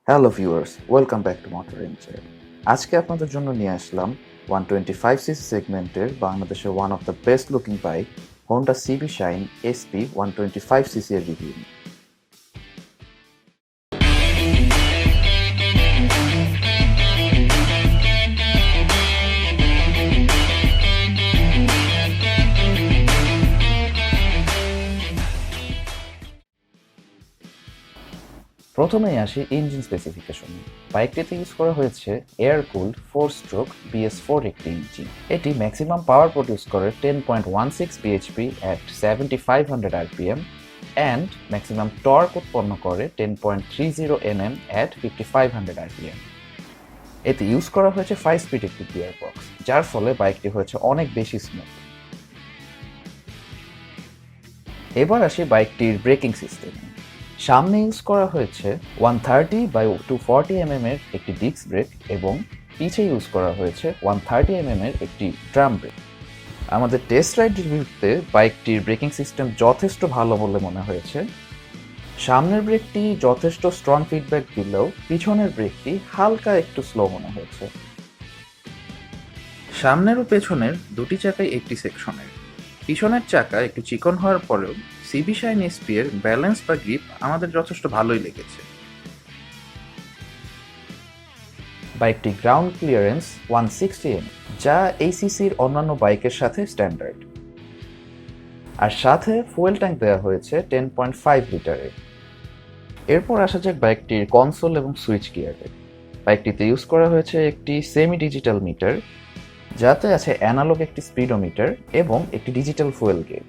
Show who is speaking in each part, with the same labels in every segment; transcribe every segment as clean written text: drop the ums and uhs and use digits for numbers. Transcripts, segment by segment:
Speaker 1: Hello viewers, welcome back to Motor Ranger. আজকে আপনাদের জন্য নিয়ে আসলাম 125cc সেগমেন্টের বাংলাদেশের one of the best looking bike Honda CB Shine SP 125cc এর রিভিউ। প্রথমেই আসি ইঞ্জিন স্পেসিফিকেশনে। বাইকটিতে ইউজ করা হয়েছে এয়ার কুলড 4-স্ট্রোক BS4 একটি ইঞ্জিন। এটি ম্যাক্সিমাম পাওয়ার প্রডিউস করে 10.16 bhp at 7500 rpm and maximum torque উৎপন্ন করে 10.30 Nm at 5500 rpm। এতে ইউজ করা হয়েছে 5 স্পিড একটি গিয়ার বক্স, যার ফলে বাইকটি হয়েছে অনেক বেশি স্মুথ। এবার আসি বাইকটির ব্রেকিং সিস্টেমে। সামনে ইউজ করা হয়েছে 130/240 mm এর একটি ডিস্ক ব্রেক এবং পিছে ইউজ করা হয়েছে 130 mm এর একটি ড্রাম ব্রেক। আমাদের টেস্ট রাইড রিভিউতে বাইকটির ব্রেকিং সিস্টেম যথেষ্ট ভালো বলে মনে হয়েছে। সামনের ব্রেকটি যথেষ্ট স্ট্রং ফিডব্যাক দিলেও পিছনের ব্রেকটি হালকা একটু স্লো মনে হয়েছে। সামনের ও পেছনের দুটি চাকাই একটি সেকশনের। পিছনের চাকা একটু চিকন হওয়ার পরেও সিবি ShineSP এর ব্যালেন্স বা গ্রিপ আমাদের যথেষ্ট ভালোই লেগেছে। বাইকটি গ্রাউন্ড ক্লিয়ারেন্স 160 mm, যা এই সিসির অন্যান্য বাইকের সাথে স্ট্যান্ডার্ড। আর সাথে ফুয়েল ট্যাঙ্ক দেওয়া হয়েছে 10.5 লিটারের। এরপর আসা যাক বাইকটির কনসোল এবং সুইচ গিয়ারে। বাইকটিতে ইউজ করা হয়েছে একটি সেমি ডিজিটাল মিটার, যাতে আছে অ্যানালগ একটি স্পিডোমিটার এবং একটি ডিজিটাল ফুয়েল গেজ।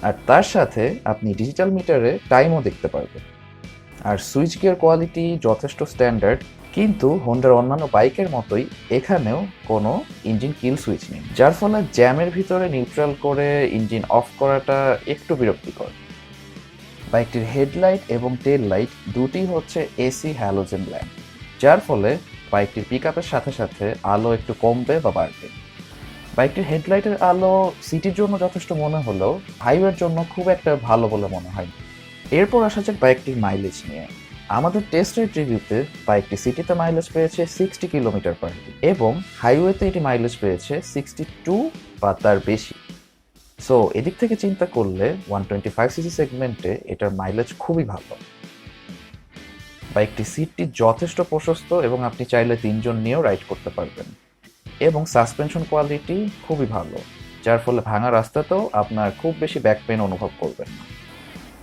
Speaker 1: আর তার সাথে আপনি ডিজিটাল মিটারে টাইমও দেখতে পারবেন। আর সুইচ গিয়ার কোয়ালিটি যথেষ্ট স্ট্যান্ডার্ড, কিন্তু হোন্ডার অন্যান্য বাইকের মতোই এখানেও কোনো ইঞ্জিন কিল সুইচ নেই, যার ফলে জ্যামের ভিতরে নিউট্রাল করে ইঞ্জিন অফ করাটা একটু বিরক্তিকর। বাইকটির হেডলাইট এবং টেল লাইট দুটি হচ্ছে এসি হ্যালোজেন ল্যাম্প, যার ফলে বাইকটির পিকআপের সাথে সাথে আলো একটু কমবে বা বাড়বে। বাইকটির হেডলাইটের আলো সিটির জন্য যথেষ্ট মনে হলেও হাইওয়ের জন্য খুব একটা ভালো বলে মনে হয়। এরপর আসা যাক বাইকটির মাইলেজ নিয়ে। আমাদের টেস্ট রাইড রিভিউতে বাইকটি সিটিতে মাইলেজ পেয়েছে 60 km/h এবং হাইওয়েতে এটি মাইলেজ পেয়েছে 62 বা তার বেশি। সো এদিক থেকে চিন্তা করলে 125cc সেগমেন্টে এটার মাইলেজ খুবই ভালো। বাইকটি সিটটি যথেষ্ট প্রশস্ত এবং আপনি চাইলে 3 জন নিয়েও রাইড করতে পারবেন। এবং সাসপেনশন কোয়ালিটি খুবই ভালো, যার ফলে ভাঙা রাস্তাতেও আপনার খুব বেশি ব্যাক পেইন অনুভব করবেন না।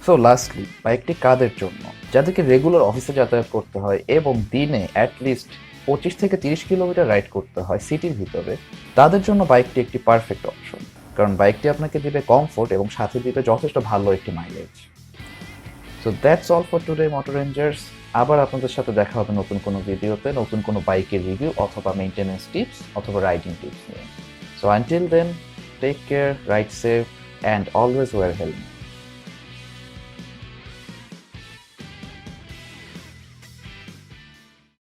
Speaker 1: সো লাস্টলি, বাইকটি কাদের জন্য? যাদেরকে রেগুলার অফিসে যাতায়াত করতে হয় এবং দিনে অ্যাটলিস্ট 25 থেকে 30 কিলোমিটার রাইড করতে হয় সিটির ভিতরে, তাদের জন্য বাইকটি একটি পারফেক্ট অপশন, কারণ বাইকটি আপনাকে দিবে কমফোর্ট এবং সাথে দিবে যথেষ্ট ভালো একটি mileage. So that's all for today motor rangers. আবার আপনাদের সাথে দেখা হবে নতুন কোনো ভিডিওতে, নতুন কোনো বাইকের রিভিউ অথবা মেইনটেনেন্স টিপস অথবা রাইডিং টিপস নিয়ে। So until then, take care, ride safe and always wear helmet.